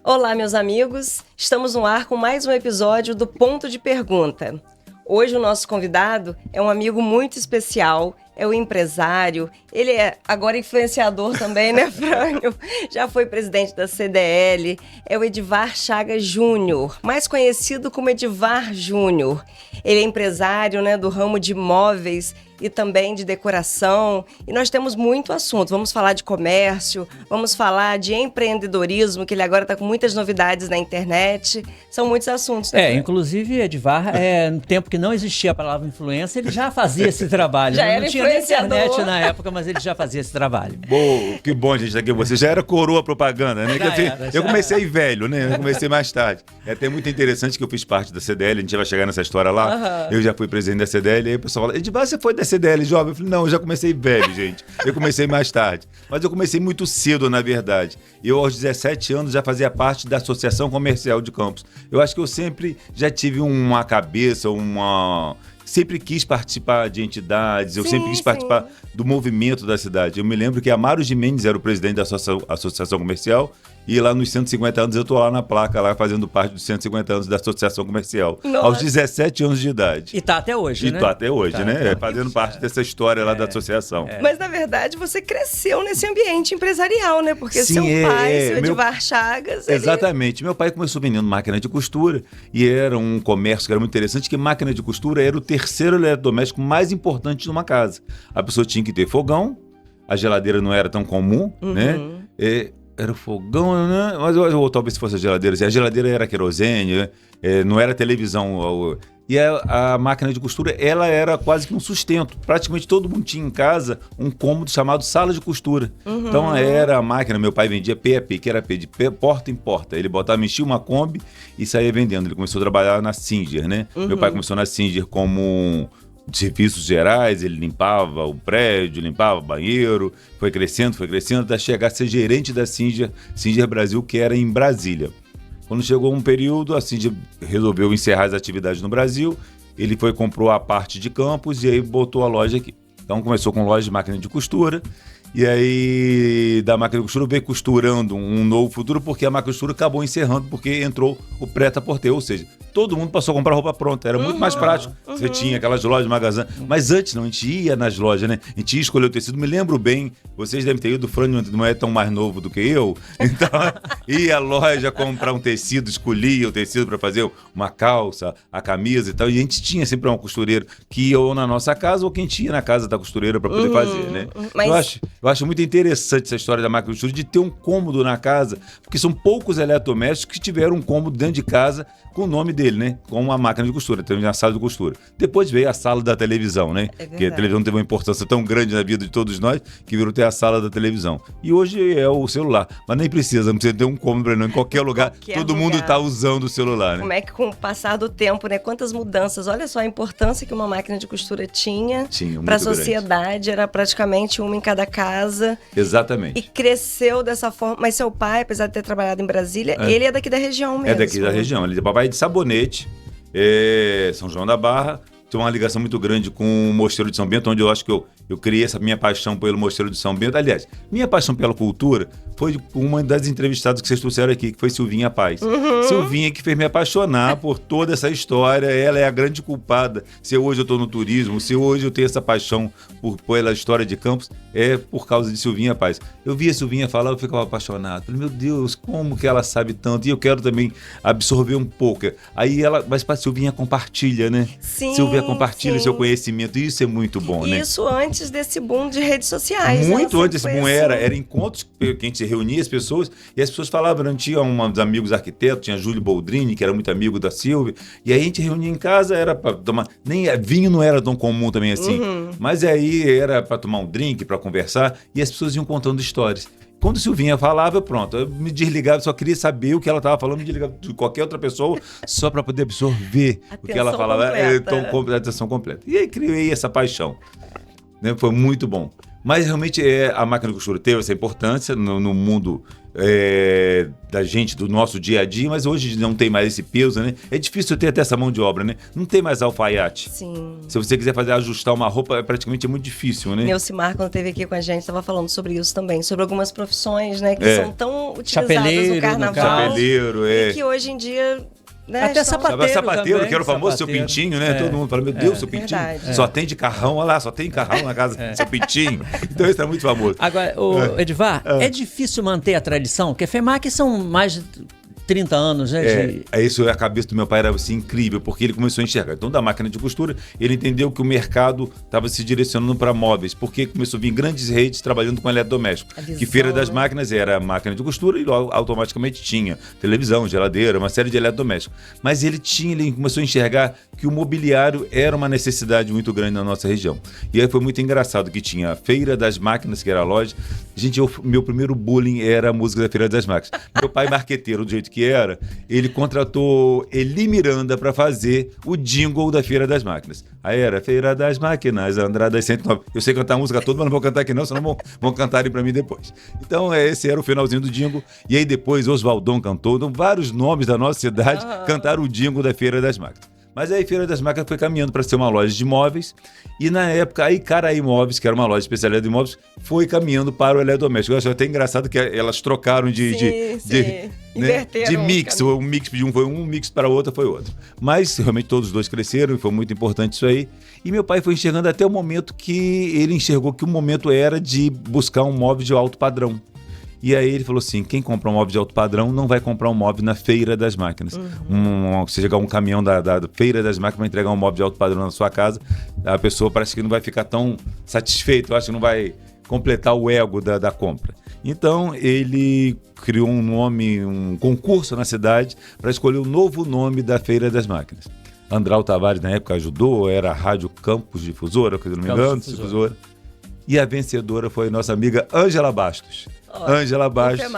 Olá, meus amigos. Estamos no ar com mais um episódio do Ponto de Pergunta. Hoje o nosso convidado é um amigo muito especial, é o empresário, ele é agora influenciador também, né, Frânio? Já foi presidente da CDL, é o Edivar Chagas Júnior, mais conhecido como Edivar Júnior. Ele é empresário, né, do ramo de imóveis e também de decoração. E nós temos muito assunto. Vamos falar de comércio, vamos falar de empreendedorismo, que ele agora está com muitas novidades na internet. São muitos assuntos, né? Inclusive, Edivar, no tempo que não existia a palavra influência, ele já fazia esse trabalho. Já era não tinha nem internet na época, mas ele já fazia esse trabalho. Que bom, gente, aqui. Você já era coroa propaganda, né? Eu comecei velho, né? Eu comecei mais tarde. É até muito interessante que eu fiz parte da CDL, a gente vai chegar nessa história lá. Eu já fui presidente da CDL, e aí o pessoal fala, Edivar, você foi da CDL jovem? Eu falei, não, eu já comecei velho, gente. Eu comecei mais tarde. Mas eu comecei muito cedo, na verdade. Eu, aos 17 anos, já fazia parte da Associação Comercial de Campos. Eu acho que eu sempre já tive uma cabeça, sempre quis participar de entidades, eu sempre quis participar do movimento da cidade. Eu me lembro que Amaro Gimenez era o presidente da Associação Comercial e lá nos 150 anos eu tô lá na placa, lá fazendo parte dos 150 anos da Associação Comercial. Nossa. Aos 17 anos de idade. E tá até hoje, né? E tá até hoje, né? Fazendo parte dessa história lá da associação. Mas, na verdade, você cresceu nesse ambiente empresarial, né? Porque seu pai, seu Edivar Chagas... Exatamente. Meu pai começou vendendo máquina de costura e era um comércio que era muito interessante, que máquina de costura era o terceiro eletrodoméstico mais importante numa casa. A pessoa tinha que ter fogão, a geladeira não era tão comum, né? Era o fogão, né? Ou talvez fosse a geladeira. A geladeira era querosene, né? Não era televisão. E a máquina de costura, ela era quase que um sustento. Praticamente todo mundo tinha em casa um cômodo chamado sala de costura. Então era a máquina, meu pai vendia PAP, que era de porta em porta. Ele botava, mexia uma Kombi e saía vendendo. Ele começou a trabalhar na Singer, né? Meu pai começou na Singer como serviços gerais, ele limpava o prédio, limpava o banheiro, foi crescendo, até chegar a ser gerente da Singer Brasil, que era em Brasília. Quando chegou um período, a Singer resolveu encerrar as atividades no Brasil, ele comprou a parte de Campos e aí botou a loja aqui. Então começou com loja de máquina de costura, e aí da máquina de costura veio costurando um novo futuro, porque a máquina de costura acabou encerrando, porque entrou o prêt-à-porter, ou seja, todo mundo passou a comprar roupa pronta, era muito mais prático. Você tinha aquelas lojas de magazine, mas antes não, a gente ia nas lojas, né? A gente ia escolher o tecido, me lembro bem, vocês devem ter ido, o Frânio não é tão mais novo do que eu, então ia à loja comprar um tecido, escolhia o tecido para fazer uma calça, a camisa e tal, e a gente tinha sempre um costureiro que ia ou na nossa casa ou quem tinha na casa da costureira para poder fazer, né? Mas... Eu acho muito interessante essa história da máquina de costura, de ter um cômodo na casa, porque são poucos eletrodomésticos que tiveram um cômodo dentro de casa com o nome dele, né? Com uma máquina de costura, teve uma sala de costura. Depois veio a sala da televisão, né? Porque a televisão teve uma importância tão grande na vida de todos nós, que virou ter a sala da televisão. E hoje é o celular. Mas nem precisa, não precisa ter um cômodo para não. Em qualquer lugar, todo mundo está usando o celular, né? Como é que com o passar do tempo, né? Quantas mudanças. Olha só a importância que uma máquina de costura tinha para a sociedade. Era praticamente uma em cada casa. Exatamente. E cresceu dessa forma. Mas seu pai, apesar de ter trabalhado em Brasília, ele é daqui da região mesmo. É daqui da região. Ele é papai de Sabonete, São João da Barra. Tem uma ligação muito grande com o Mosteiro de São Bento, onde eu acho que eu criei essa minha paixão pelo Mosteiro de São Bento. Aliás, minha paixão pela cultura foi uma das entrevistadas que vocês trouxeram aqui, que foi Silvinha Paz. Silvinha que fez me apaixonar por toda essa história. Ela é a grande culpada. Se hoje eu estou no turismo, se hoje eu tenho essa paixão pela história de Campos, é por causa de Silvinha Paz. Eu via a Silvinha falar, eu ficava apaixonado. Falei, meu Deus, como que ela sabe tanto? E eu quero também absorver um pouco. Aí mas para Silvinha compartilha, né? Sim. Silvinha compartilha seu conhecimento, isso é muito bom, né? Isso antes desse boom de redes sociais. Muito antes desse boom era encontros que a gente reunia as pessoas e as pessoas falavam, tinha uns amigos arquitetos, tinha Júlio Boldrini, que era muito amigo da Silvia, e aí a gente reunia em casa, era para tomar, nem vinho não era tão comum também assim, mas aí era para tomar um drink, para conversar, e as pessoas iam contando histórias. Quando Silvinha falava, pronto, eu me desligava, só queria saber o que ela estava falando, me desligava de qualquer outra pessoa, só para poder absorver o que ela falava, atenção completa. E aí criei essa paixão, né? Foi muito bom. Mas realmente a máquina de costura teve essa importância no mundo da gente, do nosso dia a dia, mas hoje não tem mais esse peso, né? É difícil ter até essa mão de obra, né? Não tem mais alfaiate. Sim. Se você quiser ajustar uma roupa, praticamente é muito difícil, né? Neucimar, quando esteve aqui com a gente, estava falando sobre isso também, sobre algumas profissões, né, que são tão utilizadas Chapeleiro, no carnaval. Chapeleiro, E que hoje em dia... Né, Até estão... Sapateiro, também, que era o famoso seu sapateiro. pintinho, né? Todo mundo fala, meu Deus, seu pintinho. Verdade. Só tem de carrão, olha lá, só tem carrão na casa, seu pintinho. Então isso é muito famoso. Agora, Edivar, é difícil manter a tradição, porque a FEMAC são mais de 30 anos, né? Isso, a cabeça do meu pai era assim, incrível, porque ele começou a enxergar. Então, da máquina de costura, ele entendeu que o mercado estava se direcionando para móveis, porque começou a vir grandes redes trabalhando com eletrodoméstico. Que Feira das Máquinas era máquina de costura e logo automaticamente tinha televisão, geladeira, uma série de eletrodomésticos. Mas ele começou a enxergar que o mobiliário era uma necessidade muito grande na nossa região. E aí foi muito engraçado que tinha a Feira das Máquinas, que era a loja. Gente, meu primeiro bullying era a música da Feira das Máquinas. Meu pai, marqueteiro, do jeito que era, ele contratou Eli Miranda para fazer o jingle da Feira das Máquinas. Aí era Feira das Máquinas, Andradas 109. Eu sei cantar a música toda, mas não vou cantar aqui não, senão vão cantarem para mim depois. Então, esse era o finalzinho do jingle. E aí depois Oswaldão cantou. Então, vários nomes da nossa cidade cantaram o jingle da Feira das Máquinas. Mas aí a Feira das Máquinas foi caminhando para ser uma loja de imóveis. E na época, a Icaraí Imóveis, que era uma loja especializada em imóveis, foi caminhando para o eletrodoméstico. Eu acho até engraçado que elas trocaram de mix. Um mix de um foi um mix para o outro foi outro. Mas realmente todos os dois cresceram e foi muito importante isso aí. E meu pai foi enxergando até o momento que ele enxergou que o momento era de buscar um móvel de alto padrão. E aí ele falou assim, quem compra um móvel de alto padrão não vai comprar um móvel na Feira das Máquinas. Se chegar um caminhão da Feira das Máquinas para entregar um móvel de alto padrão na sua casa, a pessoa parece que não vai ficar tão satisfeita, eu acho que não vai completar o ego da compra. Então ele criou um nome, um concurso na cidade para escolher o novo nome da Feira das Máquinas. Andral Tavares na época ajudou, era a Rádio Campos Difusora, se não me engano, Difusora. E a vencedora foi a nossa amiga Ângela Bastos. Ângela Bastos,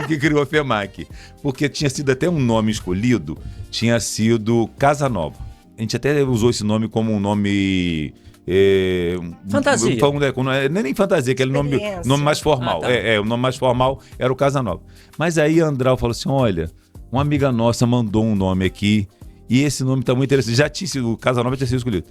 que criou a FEMAC. Porque tinha sido até um nome escolhido, tinha sido Casanova. A gente até usou esse nome como um nome... fantasia. Não é nem fantasia, aquele nome mais formal. O nome mais formal era o Casanova. Mas aí Andral falou assim, olha, uma amiga nossa mandou um nome aqui e esse nome está muito interessante. Já tinha sido, o Casanova tinha sido escolhido.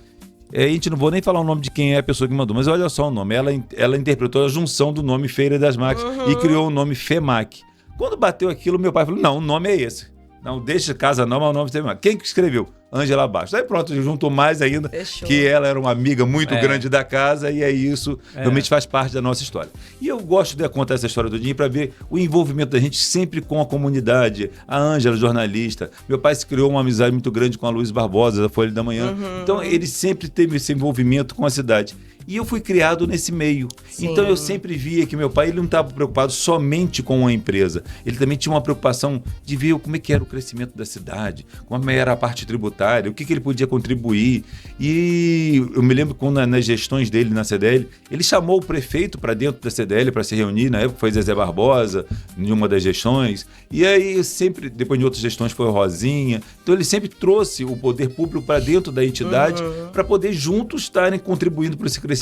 A gente não vou nem falar o nome de quem é a pessoa que mandou, mas olha só o nome. Ela interpretou a junção do nome Feira das Máquinas e criou o nome FEMAC. Quando bateu aquilo, meu pai falou, não, o nome é esse. Não, deixa Casa Nova, é o nome FEMAC. Quem que escreveu? Ângela Bastos. Aí pronto, juntou mais ainda. Fechou. Que ela era uma amiga muito grande da casa e aí isso realmente faz parte da nossa história. E eu gosto de contar essa história todinha para ver o envolvimento da gente sempre com a comunidade. A Ângela, jornalista. Meu pai se criou uma amizade muito grande com a Luiz Barbosa, da Folha da Manhã. Então ele sempre teve esse envolvimento com a cidade. E eu fui criado nesse meio. Sim. Então eu sempre via que meu pai ele não estava preocupado somente com a empresa. Ele também tinha uma preocupação de ver como é que era o crescimento da cidade, como era a parte tributária, o que ele podia contribuir. E eu me lembro quando nas gestões dele na CDL, ele chamou o prefeito para dentro da CDL para se reunir. Na época foi Zezé Barbosa, em uma das gestões. E aí sempre, depois de outras gestões, foi o Rosinha. Então ele sempre trouxe o poder público para dentro da entidade para poder juntos estarem contribuindo para esse crescimento.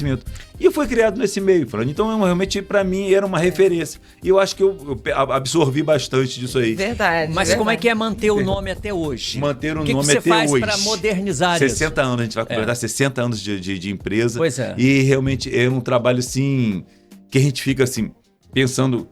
E eu fui criado nesse meio, Fran. Então, realmente, para mim, era uma referência. E eu acho que eu absorvi bastante disso aí. Verdade. Mas como é que é manter o nome até hoje? Manter o nome até hoje. O que você faz para modernizar 60 anos, a gente vai completar 60 anos de empresa. Pois é. E realmente é um trabalho, assim, que a gente fica, assim, pensando,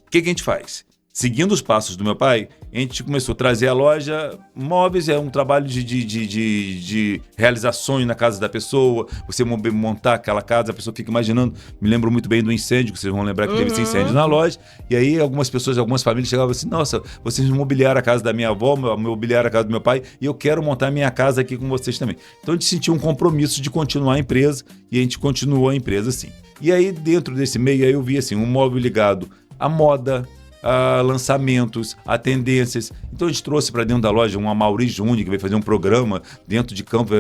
o que a gente faz? Seguindo os passos do meu pai, a gente começou a trazer a loja móveis, é um trabalho de realizar sonho na casa da pessoa, você montar aquela casa, a pessoa fica imaginando, me lembro muito bem do incêndio, que vocês vão lembrar que teve esse incêndio na loja, e aí algumas famílias chegavam assim, nossa, vocês mobiliaram a casa da minha avó, mobiliaram a casa do meu pai, e eu quero montar minha casa aqui com vocês também. Então a gente sentiu um compromisso de continuar a empresa, e a gente continuou a empresa assim. E aí dentro desse meio, aí eu vi assim, um móvel ligado à moda, a lançamentos, a tendências. Então a gente trouxe para dentro da loja uma Mauri Júnior, que veio fazer um programa dentro de campos,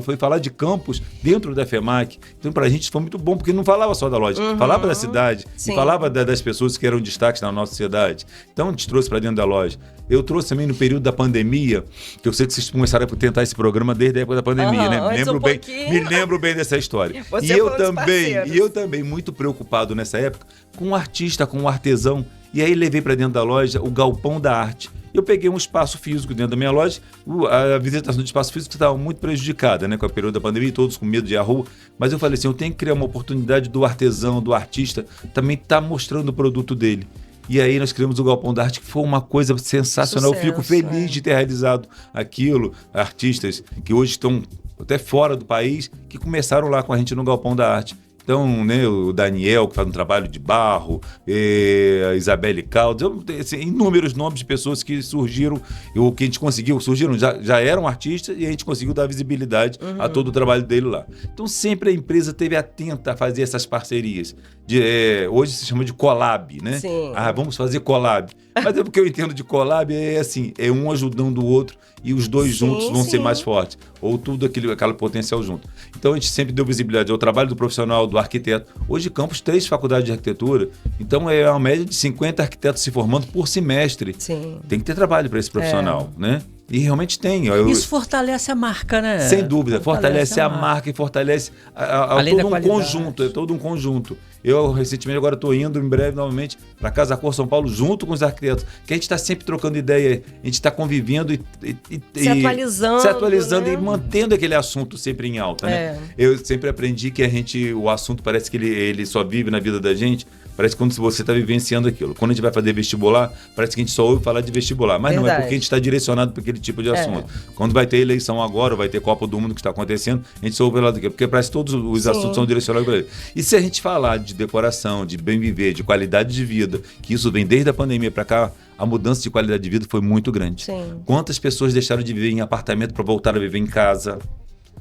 foi falar de campos dentro da FEMAC. Então para a gente foi muito bom, porque não falava só da loja, falava da cidade, e falava das pessoas que eram destaques na nossa sociedade. Então a gente trouxe para dentro da loja. Eu trouxe também no período da pandemia, que eu sei que vocês começaram a tentar esse programa desde a época da pandemia, né? Me lembro bem dessa história. E eu também, muito preocupado nessa época, com o artista, com o artesão. E aí levei para dentro da loja o Galpão da Arte. Eu peguei um espaço físico dentro da minha loja, a visitação de espaço físico estava muito prejudicada, né, com o período da pandemia, todos com medo de ir à rua. Mas eu falei assim, eu tenho que criar uma oportunidade do artesão, do artista, também estar mostrando o produto dele. E aí nós criamos o Galpão da Arte, que foi uma coisa sensacional. Eu fico feliz de ter realizado aquilo. Artistas que hoje estão até fora do país, que começaram lá com a gente no Galpão da Arte. Então, né, o Daniel, que faz um trabalho de barro, a Isabelle Caldas, inúmeros nomes de pessoas que surgiram, o que a gente conseguiu, já eram artistas e a gente conseguiu dar visibilidade a todo o trabalho dele lá. Então, sempre a empresa esteve atenta a fazer essas parcerias. Hoje se chama de collab, né? Sim. Vamos fazer collab. Mas o que eu entendo de collab é assim, é um ajudando o outro e os dois juntos vão ser mais fortes. Ou tudo aquele potencial junto. Então a gente sempre deu visibilidade ao trabalho do profissional, do arquiteto. Hoje Campos 3 faculdades de arquitetura, então é uma média de 50 arquitetos se formando por semestre. Sim. Tem que ter trabalho para esse profissional, né? E realmente tem. Isso fortalece a marca, né? Sem dúvida, fortalece a marca e fortalece todo um conjunto, é todo um conjunto. Eu, recentemente, agora estou indo em breve novamente para Casa Cor São Paulo, junto com os arquitetos, que a gente está sempre trocando ideia, a gente está convivendo e se atualizando, né? E mantendo aquele assunto sempre em alta, né? Eu sempre aprendi que o assunto parece que ele só vive na vida da gente, parece quando você está vivenciando aquilo. Quando a gente vai fazer vestibular, parece que a gente só ouve falar de vestibular, mas não é porque a gente está direcionado para aquele tipo de assunto. Quando vai ter eleição agora, vai ter Copa do Mundo que está acontecendo, a gente só ouve falar daquilo, porque parece que todos os assuntos são direcionados para ele. E se a gente falar de decoração, de bem viver, de qualidade de vida, que isso vem desde a pandemia para cá, a mudança de qualidade de vida foi muito grande. Sim. Quantas pessoas deixaram de viver em apartamento para voltar a viver em casa?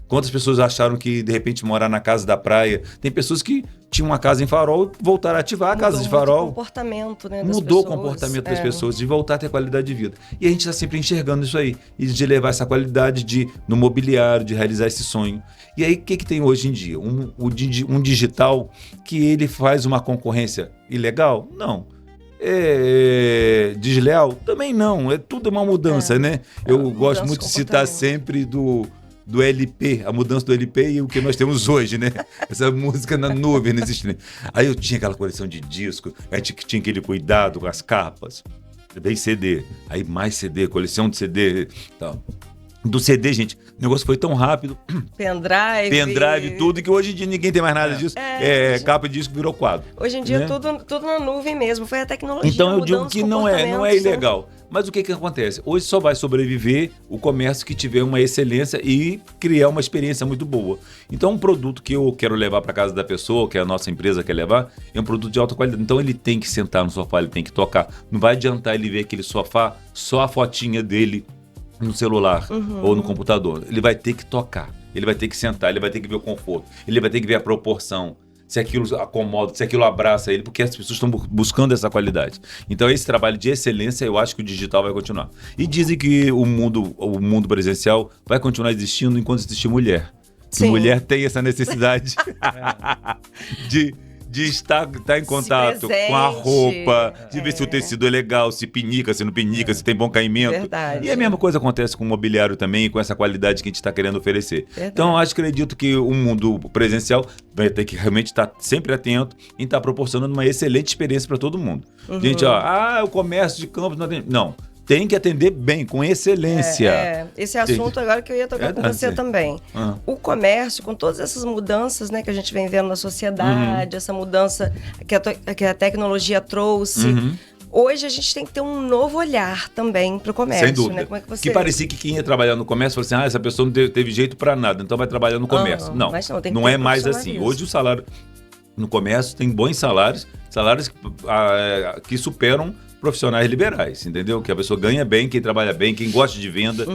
Quantas pessoas acharam que, de repente, morar na casa da praia? Tem pessoas que tinham uma casa em Farol e voltaram a ativar a casa de Farol. Mudou o comportamento, né, Mudou o comportamento das pessoas, de voltar a ter qualidade de vida. E a gente está sempre enxergando isso aí. E de levar essa qualidade no mobiliário, de realizar esse sonho. E aí, o que tem hoje em dia? Um digital que ele faz uma concorrência ilegal? Não. Desleal? Também não. Tudo uma mudança, né? Eu gosto muito de citar sempre do LP, a mudança do LP e o que nós temos hoje, né? Essa música na nuvem, não existe, né? Aí eu tinha aquela coleção de discos, a gente tinha aquele cuidado com as capas, daí CD, aí mais CD, coleção de CD e tal. Do CD, gente, o negócio foi tão rápido. Pendrive, tudo, que hoje em dia ninguém tem mais nada disso. Capa de disco virou quadro. Hoje em dia, né? tudo na nuvem mesmo, foi a tecnologia. Então eu digo que não é ilegal. Mas o que acontece? Hoje só vai sobreviver o comércio que tiver uma excelência e criar uma experiência muito boa. Então um produto que eu quero levar para casa da pessoa, que a nossa empresa quer levar, é um produto de alta qualidade. Então ele tem que sentar no sofá, ele tem que tocar. Não vai adiantar ele ver aquele sofá, só a fotinha dele no celular ou no computador. Ele vai ter que tocar, ele vai ter que sentar, ele vai ter que ver o conforto, ele vai ter que ver a proporção, se aquilo acomoda, se aquilo abraça ele, porque as pessoas estão buscando essa qualidade. Então esse trabalho de excelência, eu acho que o digital vai continuar. E dizem que o mundo presencial vai continuar existindo enquanto existir mulher. Que mulher tem essa necessidade de estar em contato com a roupa, de ver se o tecido é legal, se pinica, se não pinica, se tem bom caimento. Verdade. E a mesma coisa acontece com o mobiliário também, com essa qualidade que a gente está querendo oferecer. Verdade. Então, acredito que o mundo presencial vai ter que realmente estar sempre atento em estar proporcionando uma excelente experiência para todo mundo. Gente, o comércio de Campos não tem... Não. Tem que atender bem, com excelência. Esse assunto agora que eu ia tocar com você também. O comércio, com todas essas mudanças, né, que a gente vem vendo na sociedade, essa mudança que a tecnologia trouxe, hoje a gente tem que ter um novo olhar também para o comércio. Sem dúvida. Né? Como é que você... Que parecia que quem ia trabalhar no comércio falou assim, essa pessoa não teve jeito para nada, então vai trabalhar no comércio. Não é mais assim. Hoje o salário no comércio tem bons salários que superam profissionais liberais, entendeu? Que a pessoa ganha bem, quem trabalha bem, quem gosta de venda.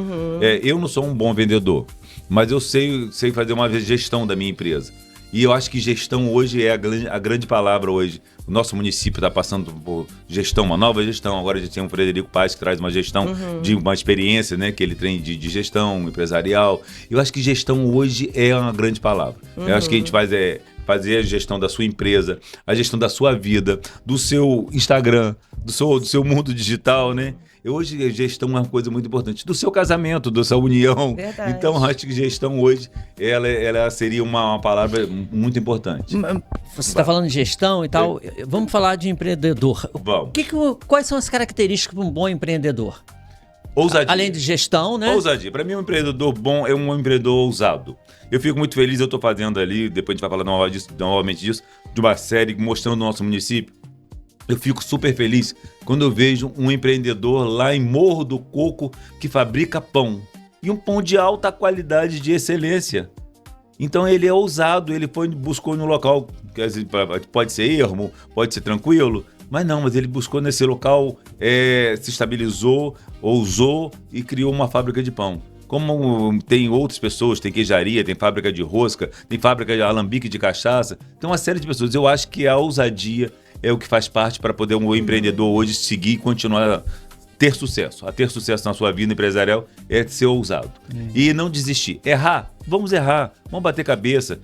Eu não sou um bom vendedor, mas eu sei fazer uma gestão da minha empresa. E eu acho que gestão hoje é a grande palavra hoje. O nosso município está passando por gestão, uma nova gestão. Agora a gente tem o Frederico Paes, que traz uma gestão de uma experiência, né? Que ele tem de gestão empresarial. Eu acho que gestão hoje é uma grande palavra. Eu acho que a gente fazer a gestão da sua empresa, a gestão da sua vida, do seu Instagram, do seu mundo digital, né? Hoje a gestão é uma coisa muito importante. Do seu casamento, da sua união. Verdade. Então, acho que gestão hoje, ela seria uma palavra muito importante. Você está falando de gestão e tal. Vamos falar de empreendedor. Vamos. Quais são as características de um bom empreendedor? Ousadia. Além de gestão, né? Ousadia. Para mim, um empreendedor bom é um empreendedor ousado. Eu fico muito feliz, eu estou fazendo ali, depois a gente vai falar novamente disso, de uma série mostrando o nosso município. Eu fico super feliz quando eu vejo um empreendedor lá em Morro do Coco que fabrica pão. E um pão de alta qualidade, de excelência. Então ele é ousado, ele buscou no local, pode ser ermo, pode ser tranquilo, mas ele buscou nesse local, se estabilizou, ousou e criou uma fábrica de pão. Como tem outras pessoas, tem queijaria, tem fábrica de rosca, tem fábrica de alambique de cachaça, tem uma série de pessoas. Eu acho que a ousadia é o que faz parte para poder um empreendedor hoje seguir e continuar a ter sucesso. A ter sucesso na sua vida empresarial é ser ousado. E não desistir. Errar? Vamos errar. Vamos bater cabeça.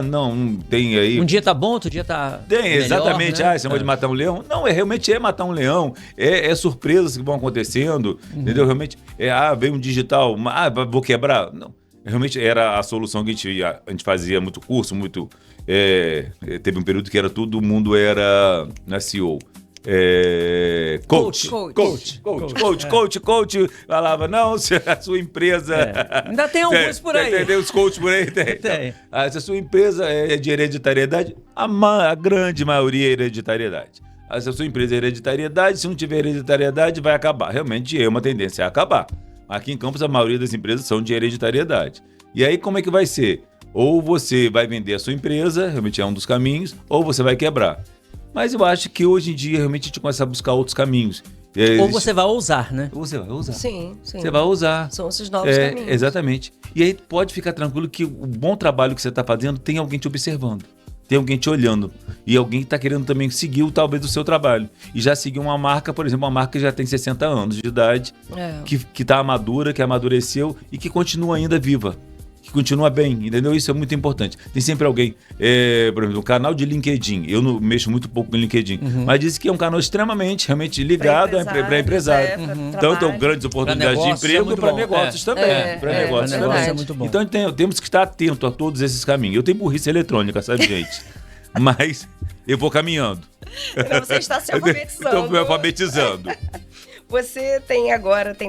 Não tem aí... Um dia tá bom, outro dia tá Tem, melhor, exatamente. né? Você pode matar um leão? Não, realmente é matar um leão. É surpresas que vão acontecendo. Entendeu? Realmente, veio um digital. Vou quebrar? Não. Realmente era a solução que a gente fazia muito curso, muito... teve um período que todo mundo era SEO. Coach. Falava, não, se a sua empresa... Ainda tem alguns por aí. Tem os coaches por aí? Tem. Se a sua empresa é de hereditariedade, a grande maioria é hereditariedade. Se a sua empresa é hereditariedade, se não tiver hereditariedade, vai acabar. Realmente é uma tendência a acabar. Aqui em Campos, a maioria das empresas são de hereditariedade. E aí, como é que vai ser? Ou você vai vender a sua empresa, realmente é um dos caminhos, ou você vai quebrar. Mas eu acho que hoje em dia, realmente, a gente começa a buscar outros caminhos. Ou você vai ousar, né? Você vai ousar. Sim. Você vai ousar. São esses novos caminhos. Exatamente. E aí, pode ficar tranquilo que o bom trabalho que você está fazendo tem alguém te observando. Tem alguém te olhando. E alguém que está querendo também seguir, talvez, o seu trabalho. E já seguir uma marca, por exemplo, uma marca que já tem 60 anos de idade, que está madura, que amadureceu e que continua ainda viva. Que continua bem, entendeu? Isso é muito importante. Tem sempre alguém, por exemplo, o canal de LinkedIn, eu não mexo muito pouco com o LinkedIn, mas diz que é um canal extremamente, realmente ligado para empresário. Tanto grandes oportunidades de emprego para negócios também. Para negócios também. É muito bom. Então temos que estar atento a todos esses caminhos. Eu tenho burrice eletrônica, sabe, gente? Mas eu vou caminhando. Não, você está se alfabetizando. Estou me alfabetizando. Você tem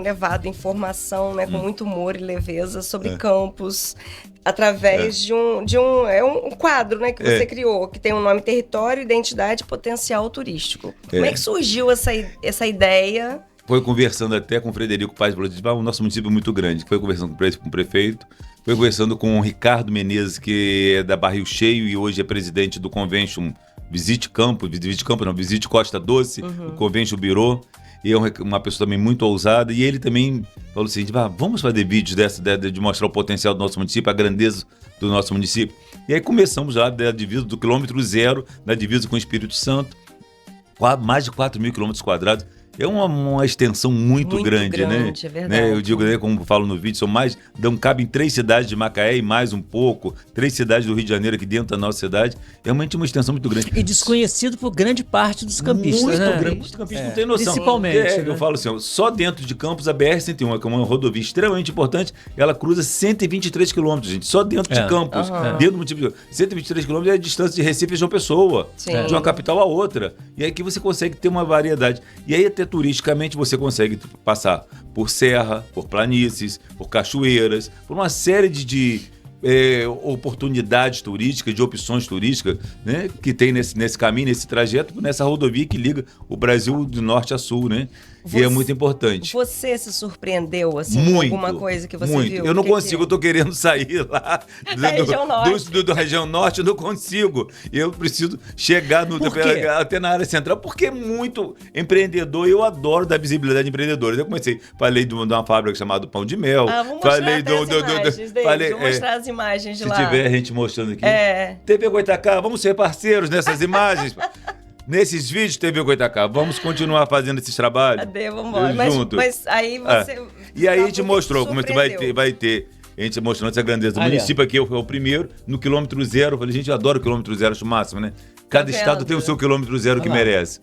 levado informação, né, com muito humor e leveza sobre Campos, através de um quadro, né, que você criou, que tem o nome Território, Identidade e Potencial Turístico. Como é que surgiu essa ideia? Foi conversando até com o Frederico Paes, o nosso município é muito grande, foi conversando com o prefeito, foi conversando com o Ricardo Menezes, que é da Barril Cheio e hoje é presidente do Convention Visite Costa Doce, o Convention Bureau. E é uma pessoa também muito ousada. E ele também falou assim, vamos fazer vídeos de mostrar o potencial do nosso município, a grandeza do nosso município. E aí começamos lá da divisa do quilômetro zero, na divisa com o Espírito Santo, mais de 4.000 quilômetros quadrados. É uma extensão muito grande, né? É verdade. Eu digo, como falo no vídeo, cabem 3 cidades de Macaé e mais um pouco, 3 cidades do Rio de Janeiro aqui dentro da nossa cidade. É realmente uma extensão muito grande. E desconhecido por grande parte dos campistas, muito né? grande, muitos campistas não têm noção. Principalmente. Né? Eu falo assim, só dentro de Campos, a BR-101, que é uma rodovia extremamente importante, ela cruza 123 quilômetros, gente, só dentro de Campos. Dentro do município de 123 quilômetros é a distância de Recife e João Pessoa, de uma capital a outra. E aí que você consegue ter uma variedade. E aí até turisticamente você consegue passar por serra, por planícies, por cachoeiras, por uma série de oportunidades turísticas, de opções turísticas, né, que tem nesse caminho, nesse trajeto, nessa rodovia que liga o Brasil de norte a sul, né? E é muito importante. Você se surpreendeu, assim, com alguma coisa que você viu? Eu não consigo, eu tô querendo sair lá da região norte. Da região norte, eu não consigo. Eu preciso chegar até na área central, porque é muito empreendedor. Eu adoro dar visibilidade a empreendedores. Eu falei de uma fábrica chamada Pão de Mel. Vamos mostrar falei vou mostrar as imagens de lá. Se tiver a gente mostrando aqui. É. TV Goitacá, vamos ser parceiros nessas imagens. Nesses vídeos, TV Goitacá, vamos continuar fazendo esses trabalhos. Cadê? Vamos embora. Mas aí você... E aí a gente mostrou como vai ter. A gente mostrando essa grandeza. O município aqui é o primeiro, no quilômetro zero. Eu falei, gente, eu adoro o quilômetro zero, acho o máximo, né? Cada estado tem o seu quilômetro zero que merece.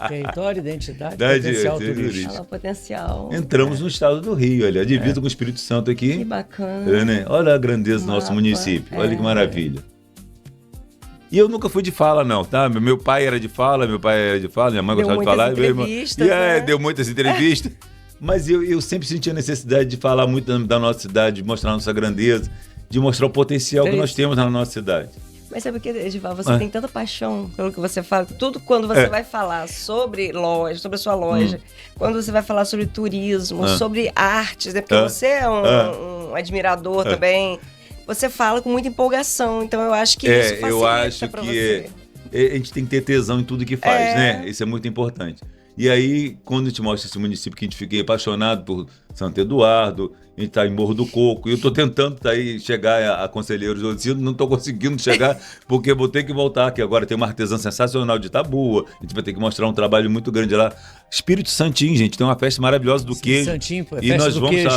Território, identidade, potencial turístico. Potencial. Entramos no estado do Rio, olha, divisa com o Espírito Santo aqui. Que bacana. Né? Olha a grandeza do nosso município, olha que maravilha. E eu nunca fui de fala, não, tá? Meu pai era de fala, minha mãe gostava de falar. Deu muitas entrevistas. Mas eu sempre senti a necessidade de falar muito da nossa cidade, de mostrar a nossa grandeza, de mostrar o potencial que nós temos na nossa cidade. Mas sabe o que, Edival? Você tem tanta paixão pelo que você fala. Tudo quando você vai falar sobre loja, sobre a sua loja, quando você vai falar sobre turismo, sobre artes, né? Porque você é um admirador também. Você fala com muita empolgação, então eu acho que isso facilita pra você. A gente tem que ter tesão em tudo que faz, né? Isso é muito importante. E aí, quando a gente mostra esse município que a gente fiquei apaixonado por Santo Eduardo, a gente está em Morro do Coco, e eu estou tentando chegar a Conselheiros do Ocino, não estou conseguindo chegar, porque vou ter que voltar, que agora tem uma artesã sensacional de Itabua, a gente vai ter que mostrar um trabalho muito grande lá. Espírito Santinho, gente, tem uma festa maravilhosa do queijo. Santinho, e nós vamos queijo,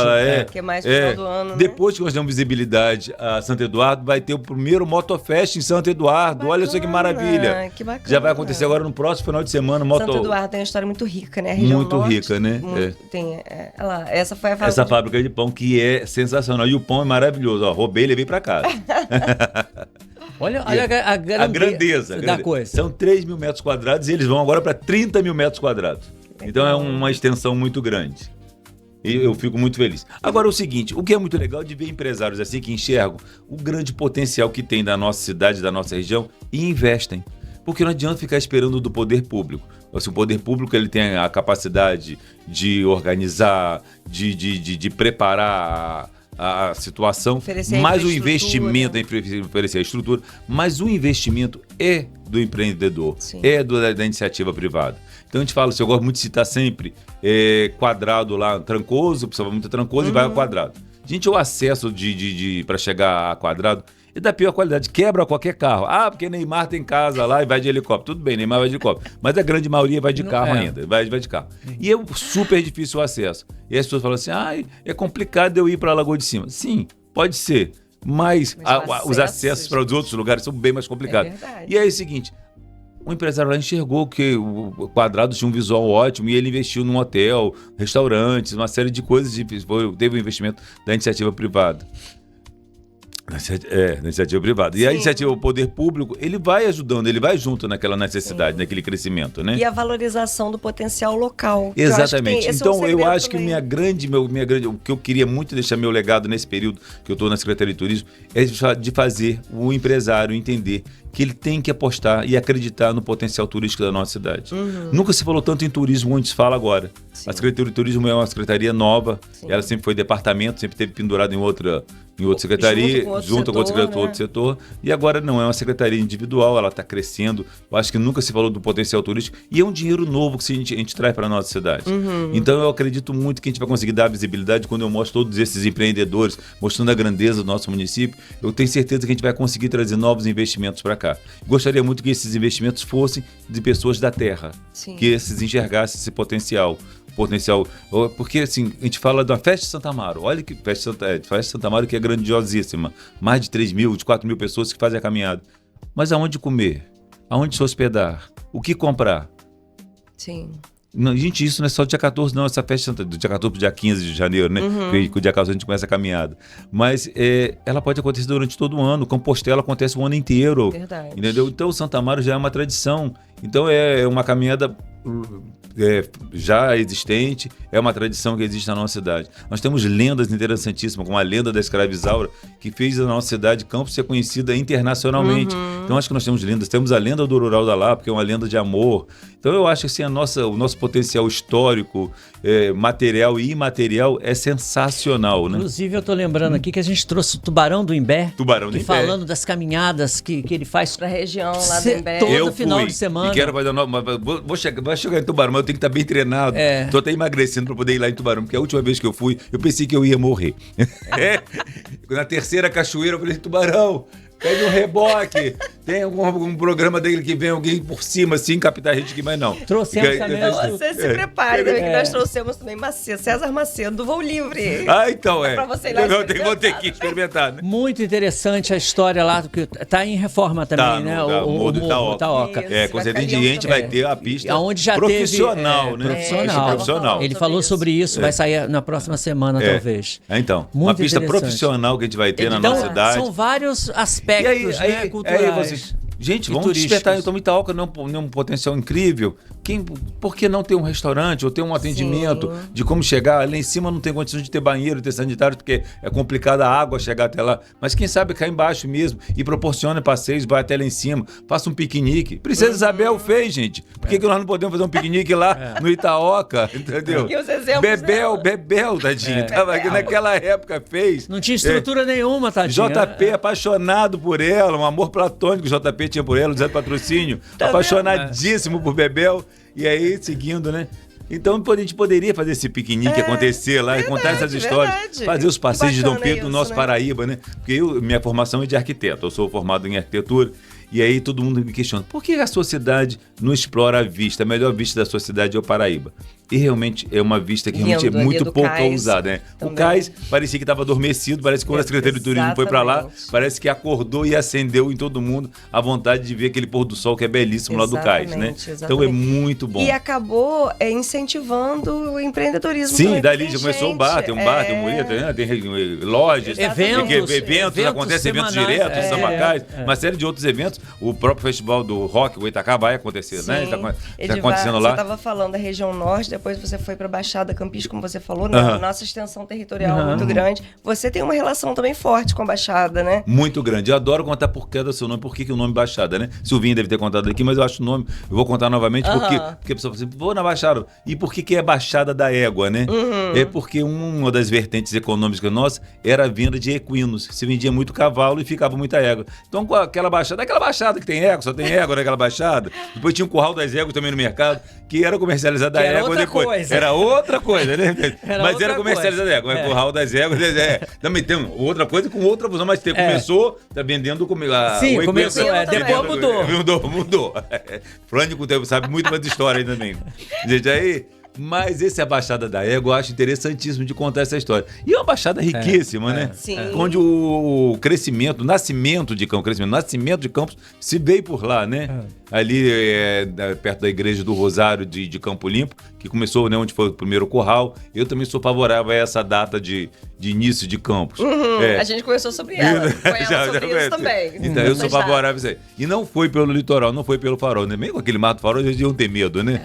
que é mais final do ano, né? Depois que nós damos visibilidade a Santo Eduardo, vai ter o primeiro Motofest em Santo Eduardo. Bacana, olha só que maravilha. Que bacana. Já vai acontecer agora no próximo final de semana. Santo Eduardo tem uma história muito rica, né? A região muito norte, rica, né? Essa foi a fábrica. Essa fábrica de pão que é sensacional. E o pão é maravilhoso. Ó, roubei e levei pra casa. Olha a grandeza da coisa. São 3 mil metros quadrados e eles vão agora para 30 mil metros quadrados. Então é uma extensão muito grande. E eu fico muito feliz. Agora o seguinte, o que é muito legal de ver empresários assim que enxergam o grande potencial que tem da nossa cidade, da nossa região e investem. Porque não adianta ficar esperando do poder público. Assim, o poder público ele tem a capacidade de organizar, de preparar a situação, mas o investimento oferecer a estrutura, mas o investimento é do empreendedor, da iniciativa privada. Então a gente fala, eu gosto muito de citar sempre Quadrado lá, Trancoso, precisava muito Trancoso e vai ao Quadrado. Gente, o acesso para chegar a Quadrado é da pior qualidade, quebra qualquer carro. Porque Neymar tem casa lá e vai de helicóptero. Tudo bem, Neymar vai de helicóptero, mas a grande maioria vai de carro ainda, vai de carro. E é super difícil o acesso. E as pessoas falam assim, é complicado eu ir para a Lagoa de Cima. Sim, pode ser, mas os acessos para os outros lugares são bem mais complicados. E aí é o seguinte, o empresário lá enxergou que o Quadrado tinha um visual ótimo e ele investiu num hotel, restaurantes, uma série de coisas, teve um investimento da iniciativa privada. Da iniciativa privada. E a iniciativa, o poder público, ele vai ajudando, ele vai junto naquela necessidade, naquele crescimento, né? E a valorização do potencial local. Exatamente. Então, eu acho que o que eu queria muito deixar meu legado nesse período que eu estou na Secretaria de Turismo é de fazer o empresário entender que ele tem que apostar e acreditar no potencial turístico da nossa cidade. Nunca se falou tanto em turismo onde se fala agora. Sim. A Secretaria de Turismo é uma secretaria nova, ela sempre foi departamento, sempre esteve pendurada em outra secretaria, junto com outro setor, e agora não, é uma secretaria individual, ela está crescendo. Eu acho que nunca se falou do potencial turístico e é um dinheiro novo que a gente traz para a nossa cidade. Então eu acredito muito que a gente vai conseguir dar visibilidade quando eu mostro todos esses empreendedores, mostrando a grandeza do nosso município. Eu tenho certeza que a gente vai conseguir trazer novos investimentos para cá. Gostaria muito que esses investimentos fossem de pessoas da terra, que esses enxergassem esse potencial, porque assim, a gente fala da Festa de Santa Amaro, olha que Festa de Santa Amaro que é grandiosíssima, mais de 3 mil, de 4 mil pessoas que fazem a caminhada, mas aonde comer, aonde se hospedar, o que comprar? Sim. Não, gente, isso não é só do dia 14 não, essa festa do dia 14 para o dia 15 de janeiro, né? Que o dia 14 a gente começa a caminhada. Mas ela pode acontecer durante todo o ano, Compostela acontece o ano inteiro. Verdade. Entendeu? Então o Santa Amaro já é uma tradição. Então é uma caminhada já existente, é uma tradição que existe na nossa cidade. Nós temos lendas interessantíssimas, como a lenda da escrava Isaura, que fez a nossa cidade Campos ser conhecida internacionalmente. Então acho que nós temos lendas. Temos a lenda do Rural da Lapa, que é uma lenda de amor. Então eu acho que assim, o nosso potencial histórico, material e imaterial é sensacional, né? Inclusive, eu estou lembrando aqui que a gente trouxe o Tubarão do Imbé. Tubarão do Imbé. Falando das caminhadas que ele faz pra região lá do Imbé. Todo final de semana. E quero fazer vou chegar em Tubarão, mas eu tenho que estar bem treinado. Tô até emagrecendo para poder ir lá em Tubarão, porque a última vez que eu fui, eu pensei que eu ia morrer. Na terceira cachoeira, eu falei, Tubarão, pede um reboque. Tem algum programa dele que vem alguém por cima, assim, captar a gente aqui, mas não. Trouxemos também. Você se prepare, também, que nós trouxemos também César Macedo, do Voo Livre. Então Pra você ir lá vou ter que experimentar, né? Muito interessante a história lá, porque tá em reforma também, né? O Morro do Itaoca. Isso, Com certeza de gente vai ter a pista onde já profissional, teve, né? Profissional. Ele falou sobre isso, vai sair na próxima semana, talvez. Então, muito uma pista profissional que a gente vai ter na nossa cidade. São vários aspectos, culturais. Gente, vamos despertar. Então, Itaoca não é um potencial incrível. Por que não ter um restaurante ou ter um atendimento de como chegar? Lá em cima não tem condições de ter banheiro, ter sanitário, porque é complicada a água chegar até lá. Mas quem sabe cá embaixo mesmo e proporciona passeios, vai até lá em cima, faça um piquenique. Princesa Isabel fez, gente. Por que nós não podemos fazer um piquenique lá no Itaoca? Entendeu? E os exemplos Bebel, tadinho. Tava aqui naquela época, fez. Não tinha estrutura nenhuma, tadinho. JP, apaixonado por ela, um amor platônico que o JP tinha por ela, Zé Patrocínio, apaixonadíssimo por Bebel. E aí, seguindo, né? Então a gente poderia fazer esse piquenique acontecer lá e contar essas histórias, fazer os passeios de Dom Pedro do nosso Paraíba, né? Porque minha formação é de arquiteto, eu sou formado em arquitetura. E aí todo mundo me questiona, por que a sua cidade não explora a vista? A melhor vista da sua cidade é o Paraíba. E realmente é uma vista que realmente é muito pouco usada, né? Também. O cais parecia que estava adormecido, parece que quando a Secretaria de Turismo foi para lá, parece que acordou e acendeu em todo mundo a vontade de ver aquele pôr do sol que é belíssimo lá do cais, né? Então é muito bom. E acabou incentivando o empreendedorismo. Sim, dali já começou o bar, tem um bar, tem um murito, né? Tem lojas, eventos acontecem eventos diretos em Samacais, uma série de outros eventos. O próprio festival do rock, o Itacá, vai acontecer, né? Está acontecendo lá. Você estava falando da região norte, depois você foi para a Baixada Campista, como você falou, né? Nossa extensão territorial é muito grande. Você tem uma relação também forte com a Baixada, né? Muito grande. Eu adoro contar por que do seu nome, por que o nome Baixada, né? Silvinho deve ter contado aqui, mas eu acho o nome, eu vou contar novamente, porque a pessoa fala assim, vou na Baixada. E por que é Baixada da Égua, né? É porque uma das vertentes econômicas nossas era a venda de equinos. Se vendia muito cavalo e ficava muita égua. Então, com aquela Baixada que tem égua, só tem égua naquela Baixada. Depois tinha um curral das éguas também no mercado, que era comercializado da égua depois. Era outra coisa, né? Mas era comercializado da égua. Curral das éguas. Também tem outra coisa com outra função, mas começou, tá vendendo Sim, começou, depois mudou. Mudou. Frânico sabe muito mais de história aí também. Gente, aí... Mas esse é a Baixada da Égua, eu acho interessantíssimo de contar essa história. E é uma baixada riquíssima, né? Sim. Onde o nascimento de Campos se veio por lá, né? Ali perto da igreja do Rosário de Campo Limpo, que começou, né, onde foi o primeiro curral. Eu também sou favorável a essa data de início de Campos. A gente conversou sobre ela. Sobre isso também. Então eu sou favorável a isso aí. E não foi pelo litoral, não foi pelo farol, né? Mesmo com aquele mato farol, eles iam ter medo, né?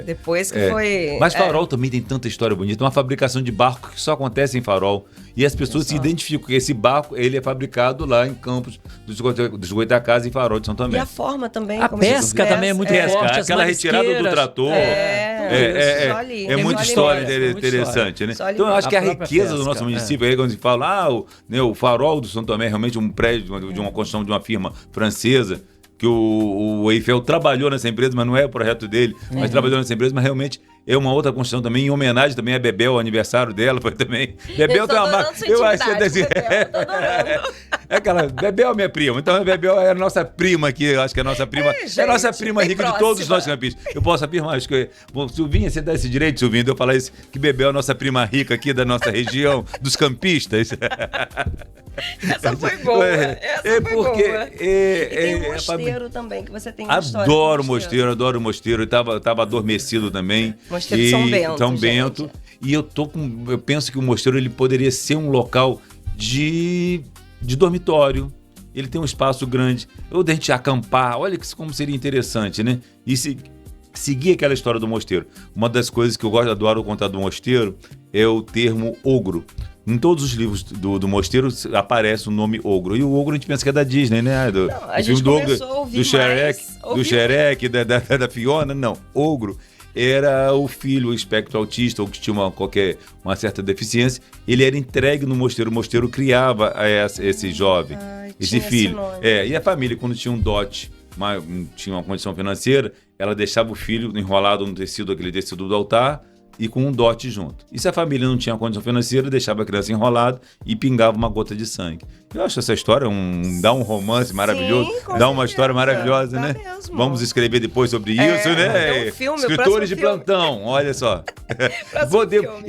Depois que foi... Mas Farol também tem tanta história bonita. Uma fabricação de barco que só acontece em Farol. E as pessoas se identificam que esse barco ele é fabricado lá em Campos dos Goitacás e Farol de São Tomé. E a forma também. A pesca também é muito forte. Aquela retirada do trator. É muita história interessante, né? Então eu acho que a riqueza do nosso município, aí quando se fala, o Farol do São Tomé é realmente um prédio de uma construção de uma firma francesa, que o Eiffel trabalhou nessa empresa, mas não é o projeto dele, mas trabalhou nessa empresa, mas realmente é uma outra construção também, em homenagem também a Bebel, o aniversário dela foi também. Bebel tem uma marca. Eu acho que Bebel é minha prima, então a Bebel é a nossa prima aqui, eu acho que é a nossa prima, é a nossa prima rica próxima. De todos nós campistas. Eu posso afirmar, acho que Silvinha, você dá esse direito, Silvinha, de eu falar isso, que Bebel é a nossa prima rica aqui da nossa região, dos campistas. Essa foi boa. E tem o mosteiro também, que você tem uma história. Adoro o mosteiro. Eu tava adormecido também. Mosteiro de São Bento. E eu penso que o mosteiro ele poderia ser um local de dormitório. Ele tem um espaço grande. Ou da gente acampar. Olha como seria interessante, né? seguir aquela história do mosteiro. Uma das coisas que eu adoro contar do mosteiro é o termo ogro. Em todos os livros do mosteiro aparece o nome ogro. E o ogro a gente pensa que é da Disney, né? Não, a gente começou a ouvir do Shrek, da Fiona. Não, ogro era o filho, o espectro autista, ou que tinha uma certa deficiência. Ele era entregue no mosteiro. O mosteiro criava esse jovem, esse filho. E a família, quando tinha um dote, tinha uma condição financeira, ela deixava o filho enrolado no tecido, aquele tecido do altar, e com um dote junto. E se a família não tinha condição financeira, deixava a criança enrolada e pingava uma gota de sangue. Eu acho essa história dá um romance maravilhoso, dá uma história maravilhosa, né? Mesmo. Vamos escrever depois sobre isso, né? Escritores de plantão, olha só.